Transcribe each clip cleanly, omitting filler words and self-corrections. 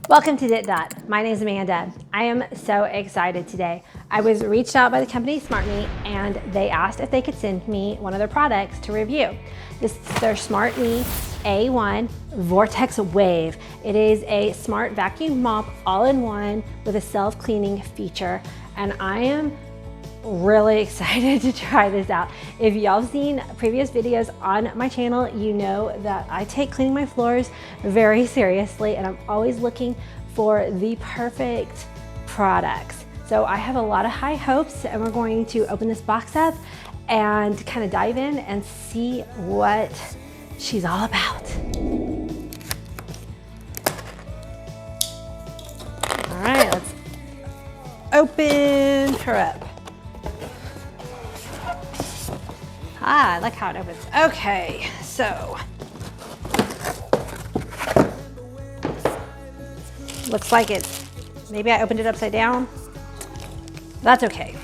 Welcome to Dit Dot. My name is Amanda. I am so excited today. I was reached out by the company SmartMi and they asked if they could send me one of their products to review. This is their SmartMi A1 Vortex Wave. It is a smart vacuum mop all-in-one with a self-cleaning feature, and I am really excited to try this out. If y'all have seen previous videos on my channel, you know that I take cleaning my floors very seriously, and I'm always looking for the perfect products. So I have a lot of high hopes, and we're going to open this box up and kind of dive in and see what she's all about. All right, let's open her up. I like how it opens. Okay, so looks like it's, maybe I opened it upside down. That's okay.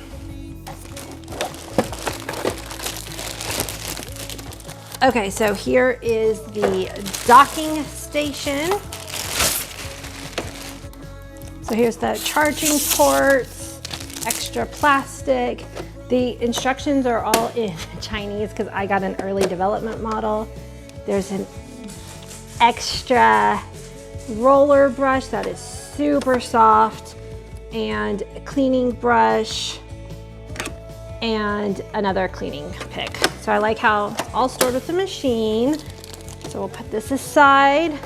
Okay, so here is the docking station. So here's the charging ports, extra plastic. The instructions are all in Chinese because I got an early development model. There's an extra roller brush that is super soft, and a cleaning brush, and another cleaning pick. So I like how it's all stored with the machine. So we'll put this aside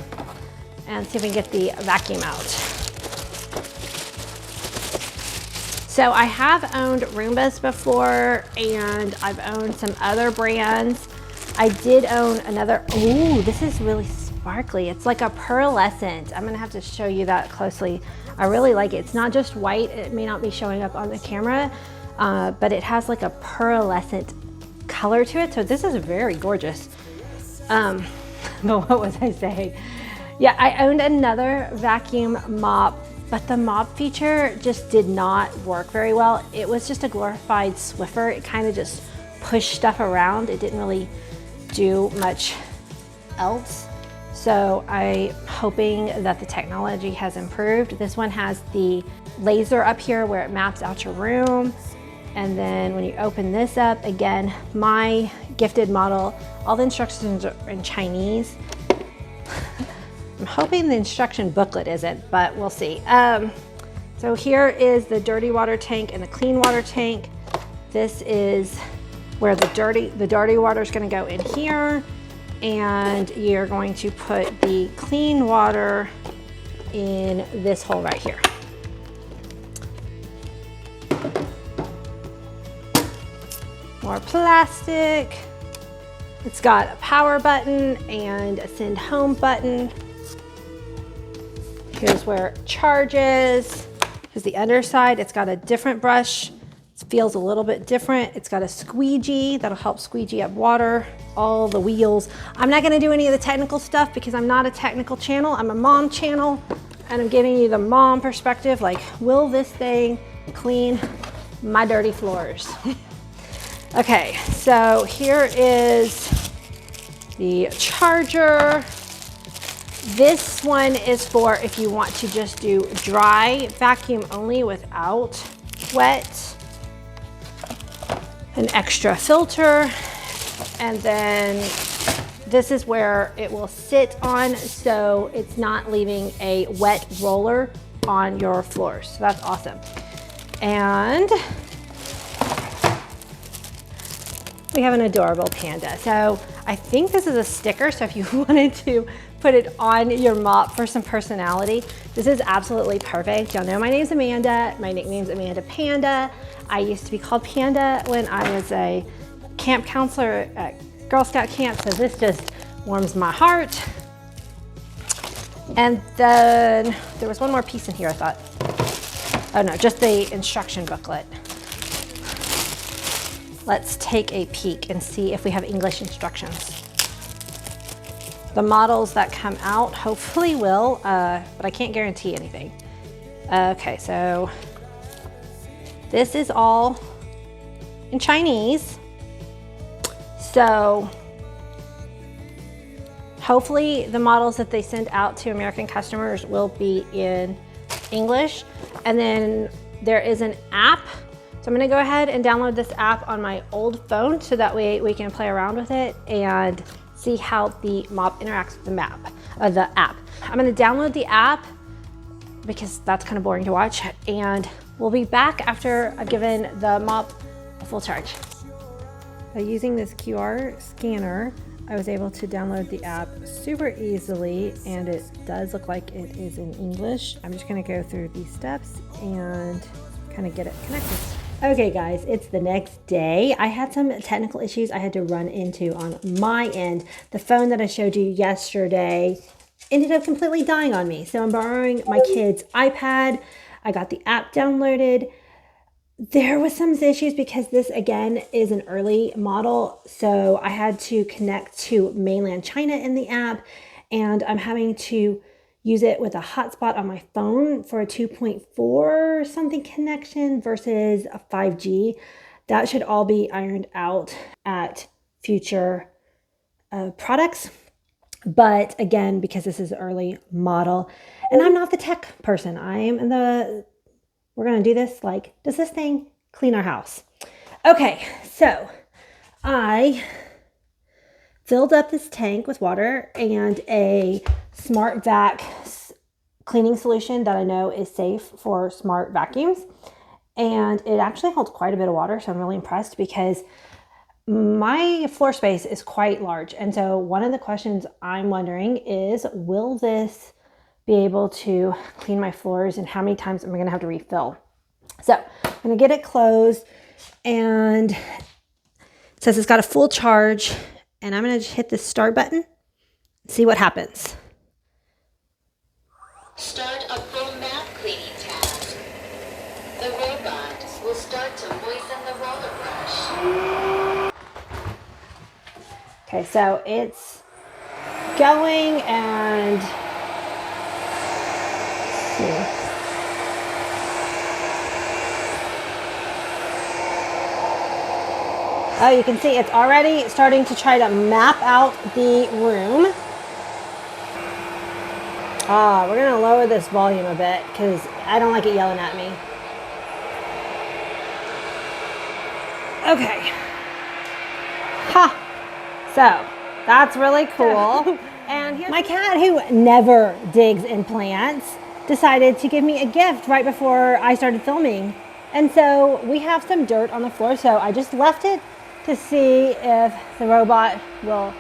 and see if we can get the vacuum out. So I have owned Roombas before, and I've owned some other brands. I did own another, ooh, this is really sparkly. It's like a pearlescent. I'm gonna have to show you that closely. I really like it. It's not just white. It may not be showing up on the camera, but it has like a pearlescent color to it. So this is very gorgeous. But what was I saying? Yeah, I owned another vacuum mop, but the mop feature just did not work very well. It was just a glorified Swiffer. It kind of just pushed stuff around. It didn't really do much else. So I'm hoping that the technology has improved. This one has the laser up here where it maps out your room. And then when you open this up, again, my gifted model, all the instructions are in Chinese. I'm hoping the instruction booklet isn't, but we'll see. So here is the dirty water tank and the clean water tank. This is where the dirty water is going to go in here, and you're going to put the clean water in this hole right here. More plastic. It's got a power button and a send home button. Here's where it charges. Here's the underside. It's got a different brush. It feels a little bit different. It's got a squeegee that'll help squeegee up water. All the wheels. I'm not gonna do any of the technical stuff because I'm not a technical channel. I'm a mom channel, and I'm giving you the mom perspective, like, will this thing clean my dirty floors? Okay, so here is the charger. This one is for if you want to just do dry vacuum only without wet. An extra filter, and then this is where it will sit on, so it's not leaving a wet roller on your floors. So that's awesome. And we have an adorable panda. So I think this is a sticker, so if you wanted to put it on your mop for some personality, this is absolutely perfect. Y'all know my name's Amanda. My nickname's Amanda Panda. I used to be called Panda when I was a camp counselor at Girl Scout camp, so this just warms my heart. And then there was one more piece in here, I thought. Oh no, just the instruction booklet. Let's take a peek and see if we have English instructions. The models that come out hopefully will, but I can't guarantee anything. Okay, so this is all in Chinese. So Hopefully the models that they send out to American customers will be in English. And then there is an app. So I'm gonna go ahead and download this app on my old phone so that way we can play around with it and see how the mop interacts with the app. I'm gonna download the app because that's kind of boring to watch, and we'll be back after I've given the mop a full charge. So using this QR scanner, I was able to download the app super easily, and it does look like it is in English. I'm just gonna go through these steps and kind of get it connected. Okay guys, it's the next day. I had some technical issues I had to run into on my end. The phone that I showed you yesterday ended up completely dying on me. So I'm borrowing my kid's iPad. I got the app downloaded. There was some issues because this again is an early model. So I had to connect to mainland China in the app, and I'm having to use it with a hotspot on my phone for a 2.4 something connection versus a 5G. That should all be ironed out at future products. But again, because this is an early model and I'm not the tech person, we're gonna do this like, does this thing clean our house? Okay, so I filled up this tank with water and a Smart Vac cleaning solution that I know is safe for smart vacuums. And it actually holds quite a bit of water, so I'm really impressed because my floor space is quite large. And so one of the questions I'm wondering is, will this be able to clean my floors, and how many times am I gonna have to refill? So I'm gonna get it closed, and it says it's got a full charge, and I'm gonna just hit the start button and see what happens. Start a full mat cleaning task. The robot will start to moisten the roller brush. Okay, so it's going, and let's see. Oh, you can see it's already starting to try to map out the room. We're gonna lower this volume a bit because I don't like it yelling at me. Okay. Ha! So, that's really cool. And here's my cat, who never digs in plants, decided to give me a gift right before I started filming. And so we have some dirt on the floor, so I just left it to see if the robot will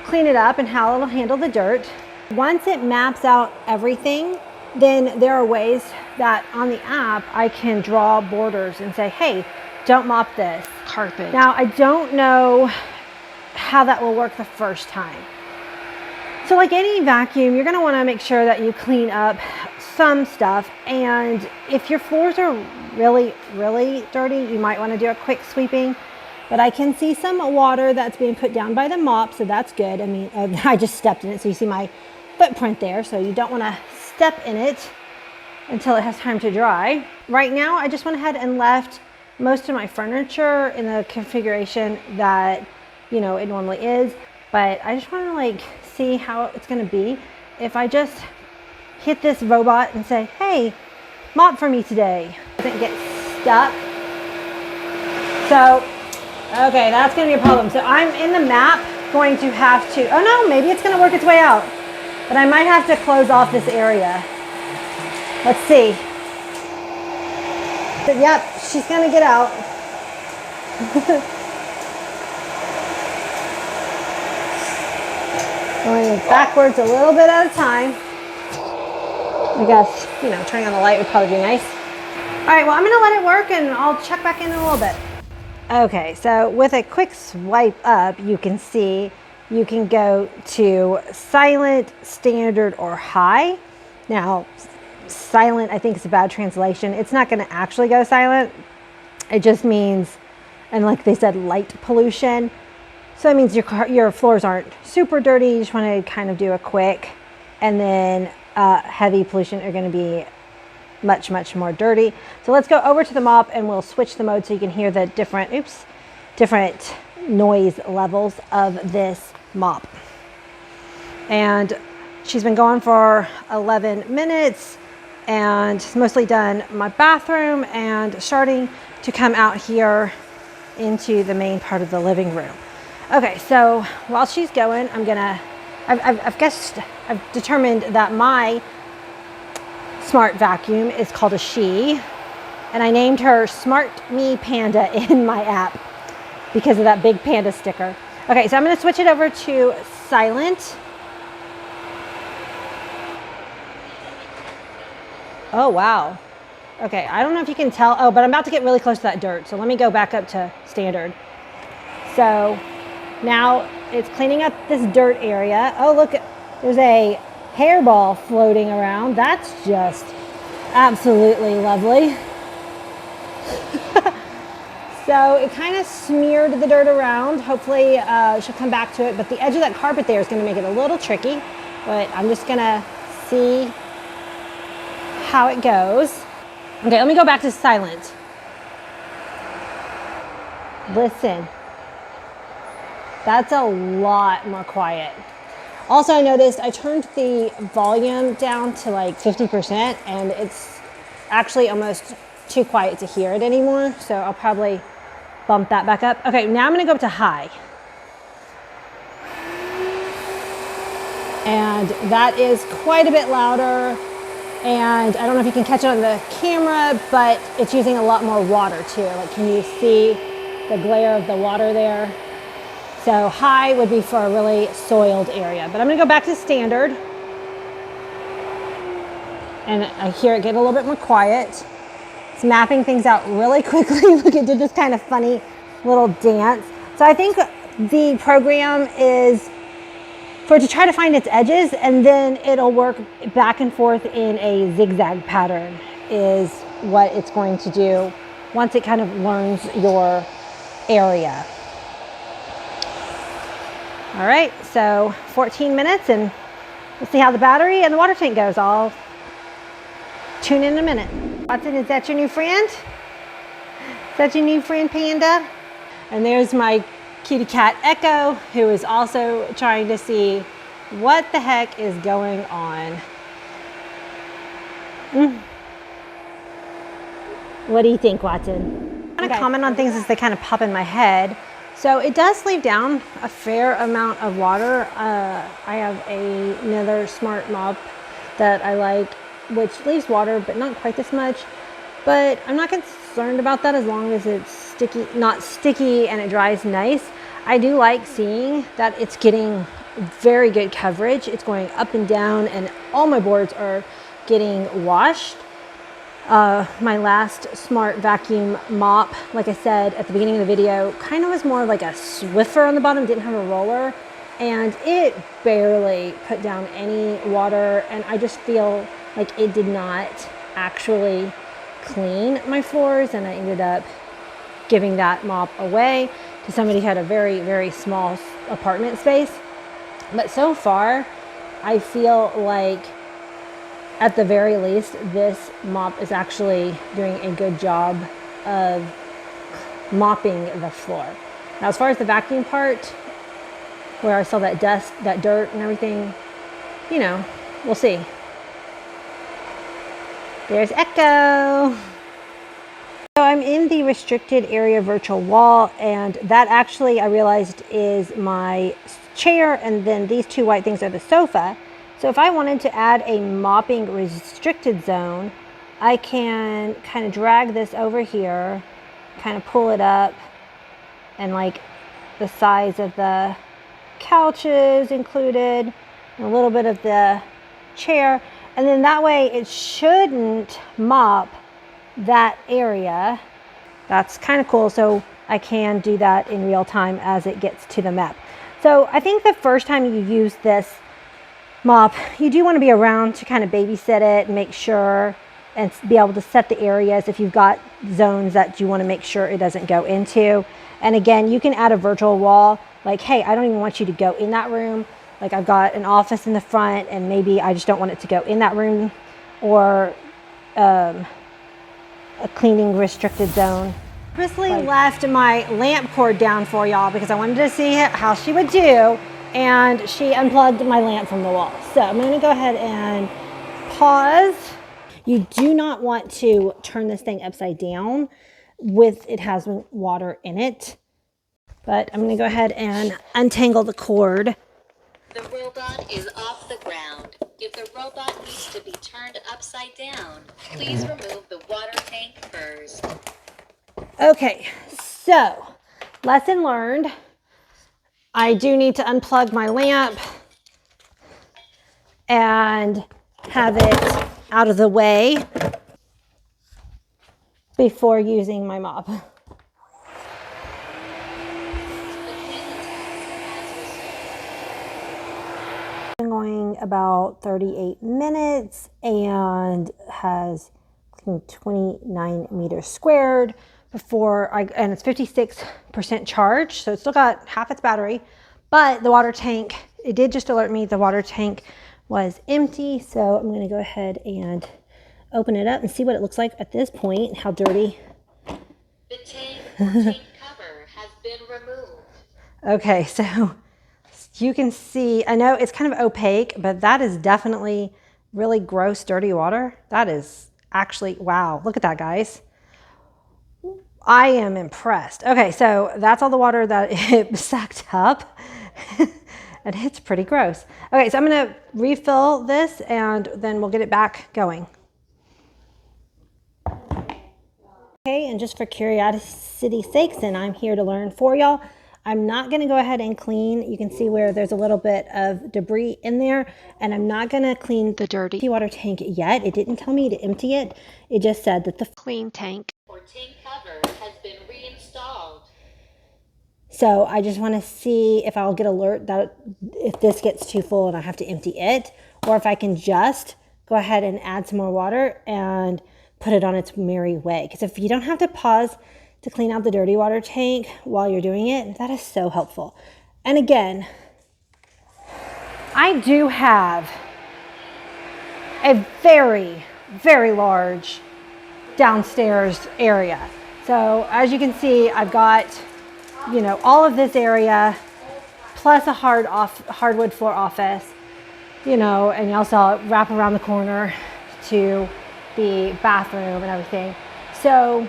clean it up and how it'll handle the dirt. Once it maps out everything, then there are ways that on the app I can draw borders and say, hey, don't mop this carpet. Now, I don't know how that will work the first time. So like any vacuum, you're gonna wanna make sure that you clean up some stuff. And if your floors are really, really dirty, you might wanna do a quick sweeping. But I can see some water that's being put down by the mop, so that's good. I mean, I just stepped in it, so you see my footprint there. So you don't wanna step in it until it has time to dry. Right now, I just went ahead and left most of my furniture in the configuration that, you know, it normally is. But I just wanna like see how it's gonna be if I just hit this robot and say, hey, mop for me today. Doesn't get stuck. So, okay, that's gonna be a problem. So I'm in the map going to have to, oh no, maybe it's gonna work its way out. But I might have to close off this area. Let's see. But yep, she's gonna get out. Going backwards a little bit at a time. I guess, you know, turning on the light would probably be nice. All right, well, I'm gonna let it work and I'll check back in a little bit. Okay, so with a quick swipe up, you can see you can go to silent, standard, or high. Now, silent, I think, is a bad translation. It's not gonna actually go silent. It just means, and like they said, light pollution. So that means your floors aren't super dirty. You just wanna kind of do a quick, and then heavy pollution are gonna be much, much more dirty. So let's go over to the mop and we'll switch the mode so you can hear the different noise levels of this mop. and she's been going for 11 minutes and mostly done my bathroom and starting to come out here into the main part of the living room. Okay, so while she's going, I've determined that my smart vacuum is called a she, and I named her SmartMi Panda in my app because of that big panda sticker. Okay, so I'm gonna switch it over to silent. Oh, wow. Okay, I don't know if you can tell. Oh, but I'm about to get really close to that dirt. So let me go back up to standard. So now it's cleaning up this dirt area. Oh, look, there's a hairball floating around. That's just absolutely lovely. So it kind of smeared the dirt around. Hopefully she'll come back to it, but the edge of that carpet there is gonna make it a little tricky, but I'm just gonna see how it goes. Okay, let me go back to silent. Listen, that's a lot more quiet. Also, I noticed I turned the volume down to like 50% and it's actually almost too quiet to hear it anymore. So I'll probably bump that back up. Okay, now I'm gonna go up to high. And that is quite a bit louder. And I don't know if you can catch it on the camera, but it's using a lot more water too. Like, can you see the glare of the water there? So high would be for a really soiled area, but I'm gonna go back to standard. And I hear it get a little bit more quiet. It's mapping things out really quickly. Look, it did this kind of funny little dance. So I think the program is for it to try to find its edges, and then it'll work back and forth in a zigzag pattern is what it's going to do once it kind of learns your area. All right, so 14 minutes and we'll see how the battery and the water tank goes. I'll tune in a minute. Watson, is that your new friend? Is that your new friend, Panda? And there's my kitty cat, Echo, who is also trying to see what the heck is going on. What do you think, Watson? I'm gonna comment on things as they kind of pop in my head. So it does leave down a fair amount of water. I have another smart mop that I like, which leaves water, but not quite this much. But I'm not concerned about that as long as it's sticky, not sticky, and it dries nice. I do like seeing that it's getting very good coverage. It's going up and down, and all my boards are getting washed. My last smart vacuum mop, like I said at the beginning of the video, kind of was more like a Swiffer on the bottom, didn't have a roller, and it barely put down any water, and I just feel like it did not actually clean my floors, and I ended up giving that mop away to somebody who had a very, very small apartment space. But so far, I feel like at the very least, this mop is actually doing a good job of mopping the floor. Now, as far as the vacuum part, where I saw that dust, that dirt and everything, you know, we'll see. There's Echo. So I'm in the restricted area virtual wall, and that actually I realized is my chair, and then these two white things are the sofa. So if I wanted to add a mopping restricted zone, I can kind of drag this over here, kind of pull it up, and like the size of the couches included, and a little bit of the chair, and then that way it shouldn't mop that area. That's kind of cool. So I can do that in real time as it gets to the map. So I think the first time you use this mop, you do want to be around to kind of babysit it and make sure and be able to set the areas if you've got zones that you want to make sure it doesn't go into. And again, you can add a virtual wall, like, hey, I don't even want you to go in that room. Like, I've got an office in the front and maybe I just don't want it to go in that room, or a cleaning restricted zone. Purposely left my lamp cord down for y'all because I wanted to see how she would do. and she unplugged my lamp from the wall. So I'm gonna go ahead and pause. You do not want to turn this thing upside down with it has water in it. But I'm gonna go ahead and untangle the cord. The robot is off the ground. If the robot needs to be turned upside down, please remove the water tank first. Okay, so lesson learned. I do need to unplug my lamp and have it out of the way before using my mop. I'm going about 38 minutes and has 29 meters squared and it's 56% charged, so it's still got half its battery, but the water tank, it did just alert me the water tank was empty. So I'm gonna go ahead and open it up and see what it looks like at this point, how dirty. The tank cover has been removed. Okay, so you can see, I know it's kind of opaque, but that is definitely really gross, dirty water. That is actually, wow, look at that, guys. I am impressed. Okay, so that's all the water that it sucked up. And it's pretty gross. Okay, so I'm gonna refill this and then we'll get it back going. Okay, and just for curiosity's sakes, and I'm here to learn for y'all, I'm not gonna go ahead and clean. You can see where there's a little bit of debris in there, and I'm not gonna clean the dirty water tank yet. It didn't tell me to empty it. It just said that the clean tank Or tank cover has been reinstalled. So I just want to see if I'll get alert that if this gets too full and I have to empty it, or if I can just go ahead and add some more water and put it on its merry way. Because if you don't have to pause to clean out the dirty water tank while you're doing it, that is so helpful. And again, I do have a very, very large downstairs area. So as you can see, I've got, you know, all of this area plus a hardwood floor office, you know, and you also wrap around the corner to the bathroom and everything. So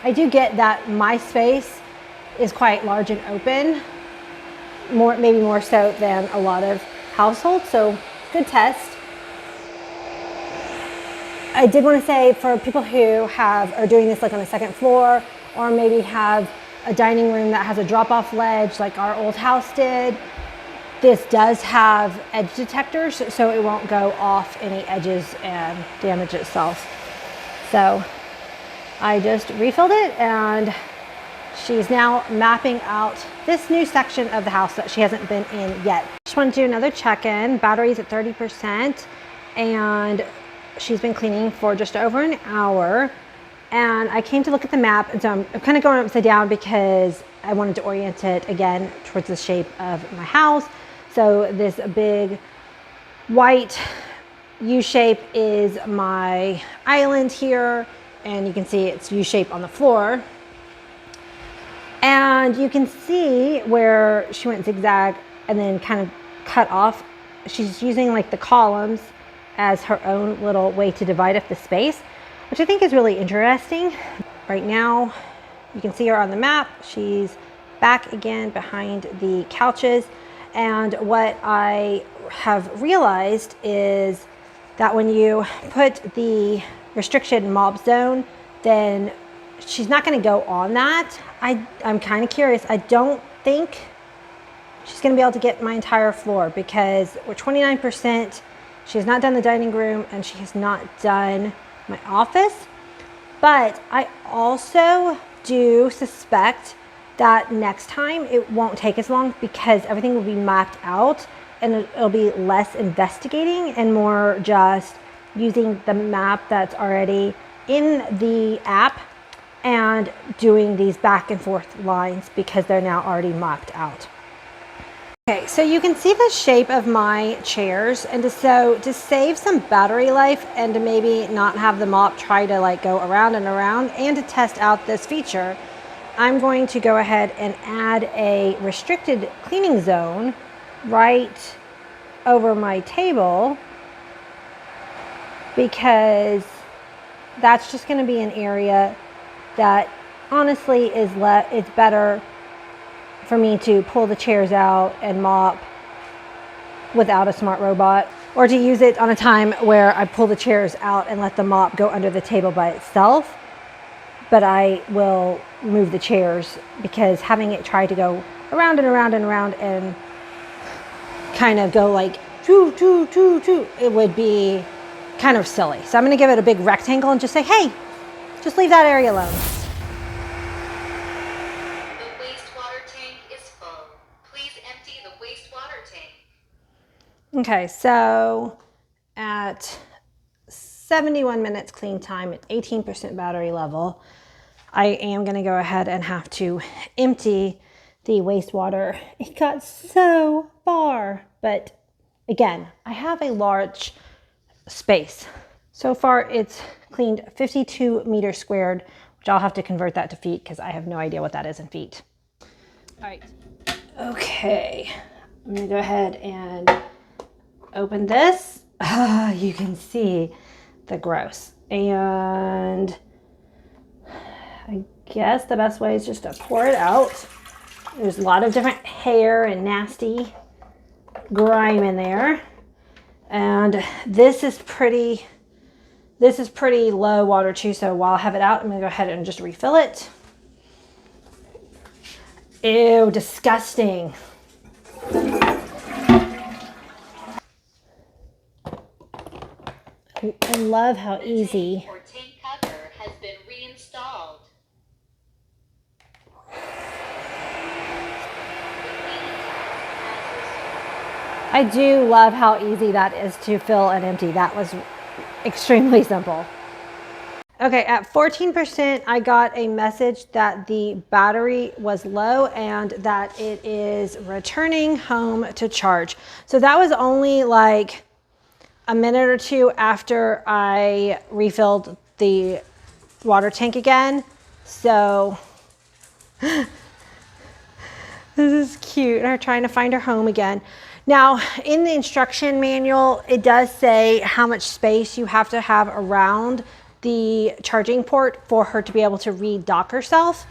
I do get that my space is quite large and open, maybe more so than a lot of households. So good test. I did want to say for people who are doing this like on the second floor, or maybe have a dining room that has a drop-off ledge like our old house did, this does have edge detectors, so it won't go off any edges and damage itself. So I just refilled it, and she's now mapping out this new section of the house that she hasn't been in yet. Just want to do another check-in. Battery's at 30%, and she's been cleaning for just over an hour. And I came to look at the map, and so I'm kind of going upside down because I wanted to orient it again towards the shape of my house. So this big white U shape is my island here, and you can see it's U shape on the floor. And you can see where she went zigzag and then kind of cut off. She's using like the columns as her own little way to divide up the space, which I think is really interesting. Right now, you can see her on the map. She's back again behind the couches. And what I have realized is that when you put the restricted mop zone, then she's not gonna go on that. I'm kind of curious. I don't think she's gonna be able to get my entire floor because we're 29%. She has not done the dining room and she has not done my office. But I also do suspect that next time it won't take as long because everything will be mapped out and it'll be less investigating and more just using the map that's already in the app and doing these back and forth lines because they're now already mapped out. Okay, so you can see the shape of my chairs, and to save some battery life and to maybe not have the mop try to like go around and around and to test out this feature, I'm going to go ahead and add a restricted cleaning zone right over my table because that's just going to be an area that honestly it's better for me to pull the chairs out and mop without a smart robot, or to use it on a time where I pull the chairs out and let the mop go under the table by itself. But I will move the chairs because having it try to go around and around and around and kind of go like choo, choo, choo, choo, it would be kind of silly. So I'm going to give it a big rectangle and just say, hey, just leave that area alone. The wastewater tank is full. Please empty the wastewater tank. Okay, so at 71 minutes clean time at 18% battery level, I am going to go ahead and have to empty the wastewater. It got so far, but again, I have a large space. So far it's cleaned 52 meters squared, which I'll have to convert that to feet because I have no idea what that is in feet. All right, okay, I'm gonna go ahead and open this. You can see the gross, and I guess the best way is just to pour it out. There's a lot of different hair and nasty grime in there. And this is pretty low water too, so while I have it out, I'm gonna go ahead and just refill it. Ew, disgusting. I love how easy. Or tank cover has been reinstalled. I do love how easy that is to fill and empty. That was extremely simple. Okay, at 14%, I got a message that the battery was low and that it is returning home to charge. So that was only like a minute or two after I refilled the water tank again. So this is cute. Her trying to find her home again. Now, in the instruction manual, it does say how much space you have to have around the charging port for her to be able to redock herself.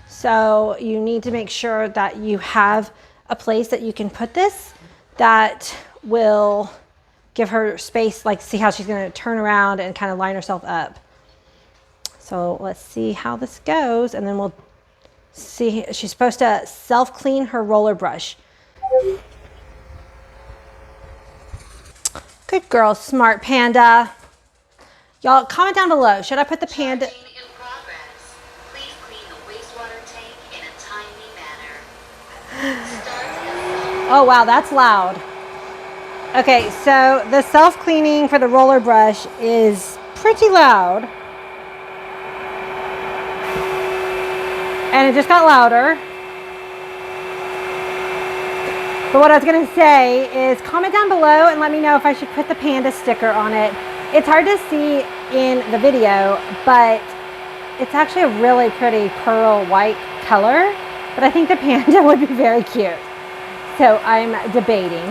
So you need to make sure that you have a place that you can put this that will give her space, like see how she's going to turn around and kind of line herself up. So let's see how this goes, and then we'll see. She's supposed to self-clean her roller brush. Good girl, smart panda. Y'all comment down below. Should I put the panda? Charging in progress. Please clean the wastewater tank in a timely manner. Oh wow, that's loud. Okay, so the self-cleaning for the roller brush is pretty loud. And it just got louder. But what I was gonna say is comment down below and let me know if I should put the panda sticker on it. It's hard to see in the video, but it's actually a really pretty pearl white color. But I think the panda would be very cute. So I'm debating.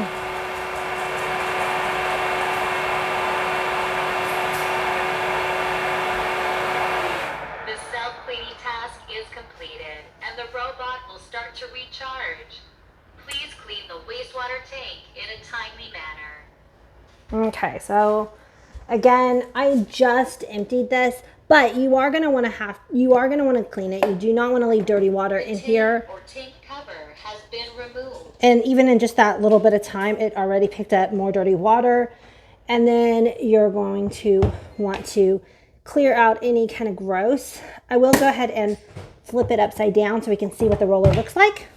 The self-cleaning task is completed, and the robot will start to recharge. Please clean the wastewater tank in a timely manner. Okay, so again, I just emptied this, but you are gonna want to clean it. You do not want to leave dirty water in here. Or tank cover has been removed. And even in just that little bit of time, it already picked up more dirty water. And then you're going to want to clear out any kind of gross. I will go ahead and flip it upside down so we can see what the roller looks like.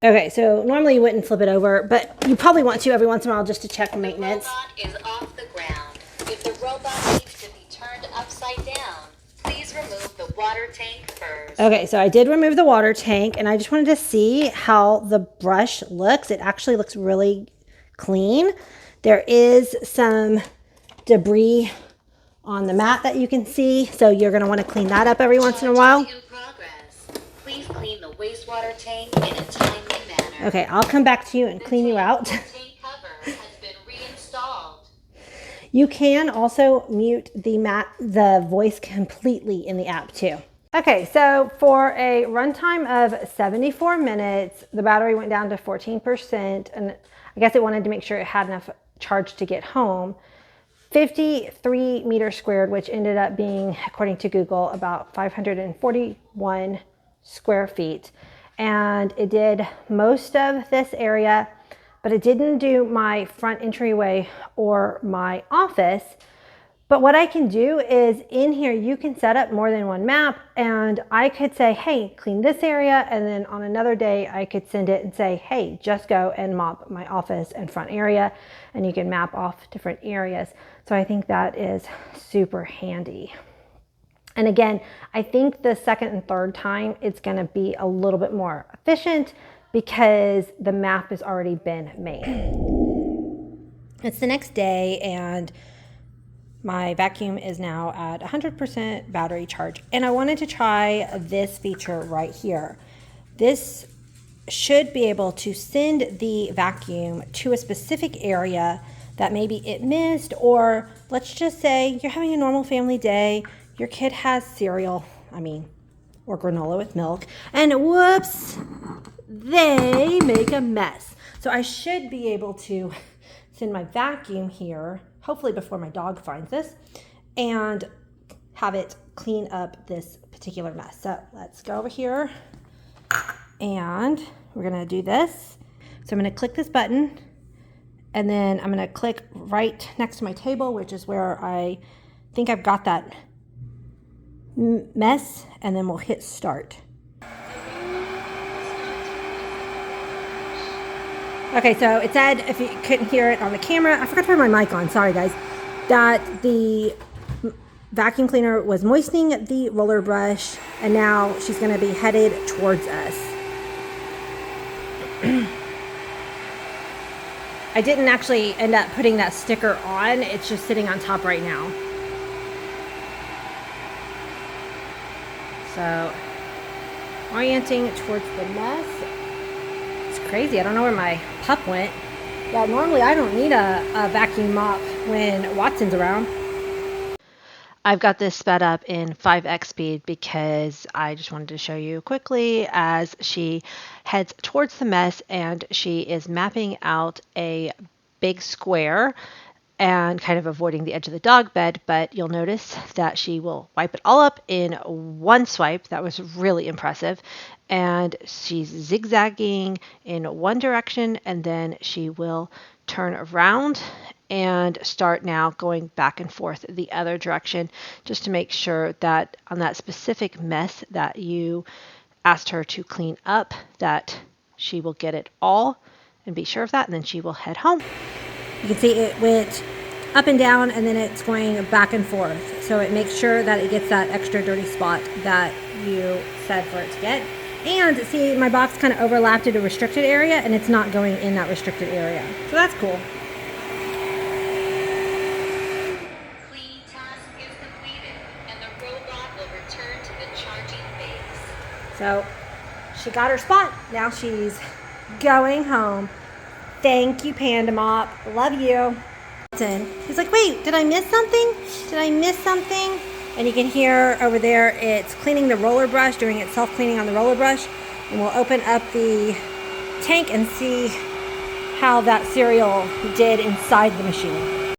Okay, so normally you wouldn't flip it over, but you probably want to every once in a while just to check maintenance. The robot is off the ground. If the robot needs to be turned upside down, please remove the water tank first. Okay, so I did remove the water tank, and I just wanted to see how the brush looks. It actually looks really clean. There is some debris on the mat that you can see, so you're going to want to clean that up every once in a while. In progress. Please clean the wastewater tank in a timely manner. Okay, I'll come back to you and clean you out. Tank cover has been reinstalled. You can also mute the voice completely in the app too. Okay, so for a runtime of 74 minutes, the battery went down to 14%, and I guess it wanted to make sure it had enough charge to get home. 53 meters squared, which ended up being, according to Google, about 541 square feet. And it did most of this area, but it didn't do my front entryway or my office. But what I can do is in here, you can set up more than one map, and I could say, hey, clean this area. And then on another day, I could send it and say, hey, just go and mop my office and front area. And you can map off different areas. So I think that is super handy. And again, I think the second and third time, it's gonna be a little bit more efficient because the map has already been made. It's the next day, and my vacuum is now at 100% battery charge, and I wanted to try this feature right here. This should be able to send the vacuum to a specific area that maybe it missed, or let's just say you're having a normal family day, your kid has cereal, or granola with milk, and whoops, they make a mess. So I should be able to send my vacuum here, hopefully before my dog finds this, and have it clean up this particular mess. So let's go over here, and we're gonna do this. So I'm gonna click this button, and then I'm gonna click right next to my table, which is where I think I've got that mess, and then we'll hit start. Okay, so it said, if you couldn't hear it on the camera, I forgot to turn my mic on, sorry guys, that the vacuum cleaner was moistening the roller brush, and now she's gonna be headed towards us. I didn't actually end up putting that sticker on, it's just sitting on top right now. So, orienting towards the mess. It's crazy, I don't know where my pup went. Yeah, normally I don't need a vacuum mop when Watson's around. I've got this sped up in 5x speed because I just wanted to show you quickly as she heads towards the mess, and she is mapping out a big square and kind of avoiding the edge of the dog bed, but you'll notice that she will wipe it all up in one swipe. That was really impressive. And she's zigzagging in one direction, and then she will turn around and start now going back and forth the other direction, just to make sure that on that specific mess that you asked her to clean up, that she will get it all and be sure of that, and then she will head home. You can see it went up and down, and then it's going back and forth. So it makes sure that it gets that extra dirty spot that you said for it to get. And see, my box kind of overlapped at a restricted area, and it's not going in that restricted area. So that's cool. Cleaning task is completed, and the robot will return to the charging phase. So she got her spot. Now she's going home. Thank you, Panda Mop. Love you. He's like, wait, did I miss something? Did I miss something? And you can hear over there, it's cleaning the roller brush, doing its self-cleaning on the roller brush. And we'll open up the tank and see how that cereal did inside the machine.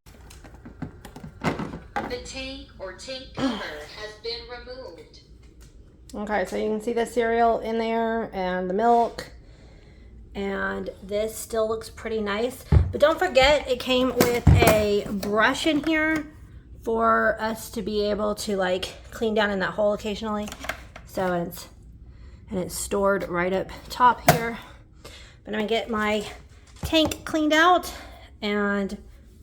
The tank or tank cover has been removed. Okay, so you can see the cereal in there and the milk. And this still looks pretty nice. But don't forget, it came with a brush in here for us to be able to like clean down in that hole occasionally. So it's stored right up top here. But I'm gonna get my tank cleaned out and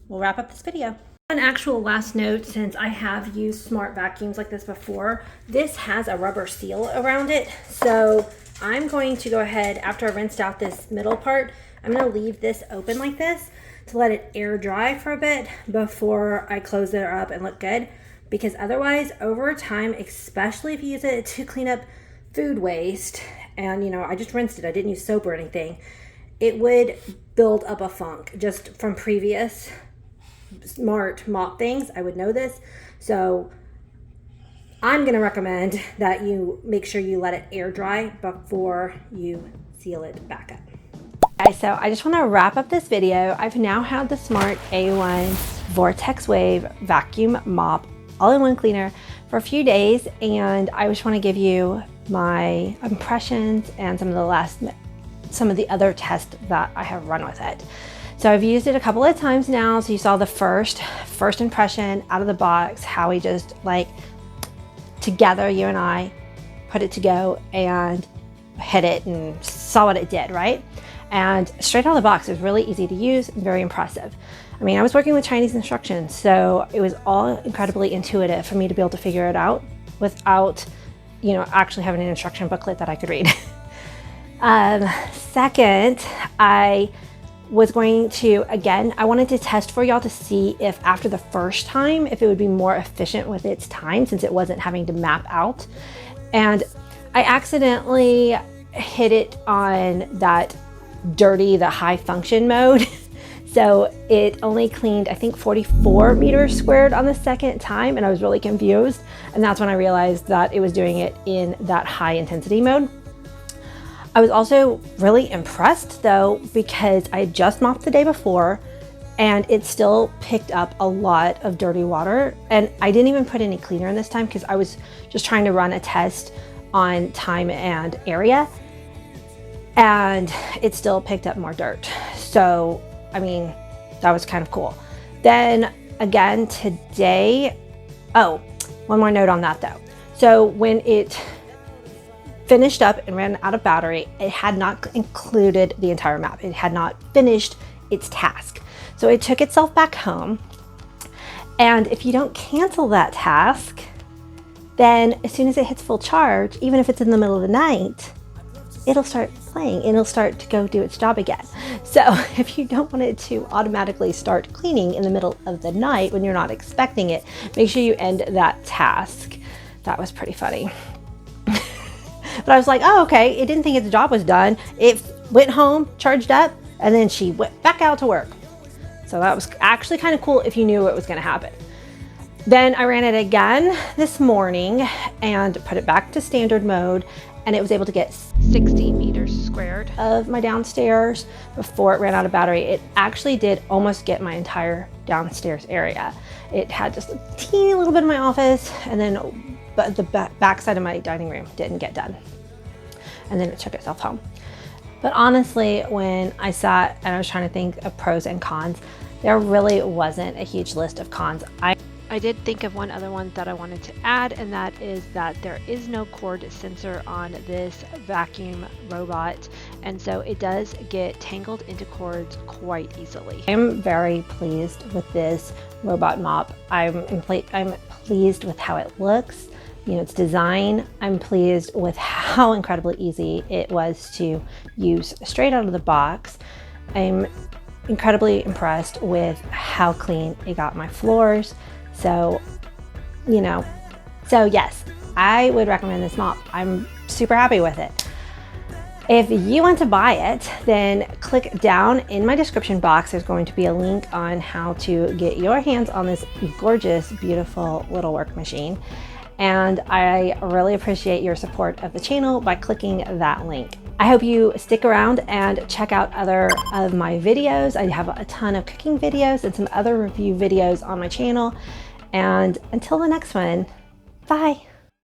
we'll wrap up this video. One actual last note, since I have used smart vacuums like this before, this has a rubber seal around it. So I'm going to go ahead, after I rinsed out this middle part, I'm gonna leave this open like this to let it air dry for a bit before I close it up and look good. Because otherwise, over time, especially if you use it to clean up food waste, and you know, I just rinsed it, I didn't use soap or anything, it would build up a funk just from previous smart mop things. I would know this. So I'm going to recommend that you make sure you let it air dry before you seal it back up. Okay, so I just want to wrap up this video. I've now had the Smart A1 Vortex Wave Vacuum Mop all-in-one cleaner for a few days, and I just want to give you my impressions and some of the other tests that I have run with it. So I've used it a couple of times now. So you saw the first impression out of the box, how we just like together, you and I put it to go and hit it and saw what it did, right? And straight out of the box, it was really easy to use and very impressive. I mean, I was working with Chinese instructions, so it was all incredibly intuitive for me to be able to figure it out without, you know, actually having an instruction booklet that I could read. Second, I was going to, again, I wanted to test for y'all to see if after the first time, if it would be more efficient with its time since it wasn't having to map out. And I accidentally hit it on that dirty, the high function mode. So it only cleaned, I think, 44 meters squared on the second time, and I was really confused. And that's when I realized that it was doing it in that high intensity mode. I was also really impressed though, because I had just mopped the day before and it still picked up a lot of dirty water. And I didn't even put any cleaner in this time because I was just trying to run a test on time and area, and it still picked up more dirt. So, I mean, that was kind of cool. Then again today, oh, one more note on that though. So when it finished up and ran out of battery, it had not included the entire map. It had not finished its task. So it took itself back home. And if you don't cancel that task, then as soon as it hits full charge, even if it's in the middle of the night, it'll start playing and it'll start to go do its job again. So if you don't want it to automatically start cleaning in the middle of the night when you're not expecting it, make sure you end that task. That was pretty funny. But I was like, oh, okay. It didn't think its job was done. It went home, charged up, and then she went back out to work. So that was actually kind of cool if you knew what was going to happen. Then I ran it again this morning and put it back to standard mode, and it was able to get 60 meters squared of my downstairs before it ran out of battery. It actually did almost get my entire downstairs area. It had just a teeny little bit of my office, and then but the back side of my dining room didn't get done. And then it took itself home. But honestly, when I sat and I was trying to think of pros and cons, there really wasn't a huge list of cons. I did think of one other one that I wanted to add, and that is that there is no cord sensor on this vacuum robot, and so it does get tangled into cords quite easily. I'm very pleased with this robot mop. I'm pleased with how it looks, you know, its design. I'm pleased with how incredibly easy it was to use straight out of the box. I'm incredibly impressed with how clean it got my floors. So, you know, so yes, I would recommend this mop. I'm super happy with it. If you want to buy it, then click down in my description box. There's going to be a link on how to get your hands on this gorgeous, beautiful little work machine. And I really appreciate your support of the channel by clicking that link. I hope you stick around and check out other of my videos. I have a ton of cooking videos and some other review videos on my channel. And until the next one, bye.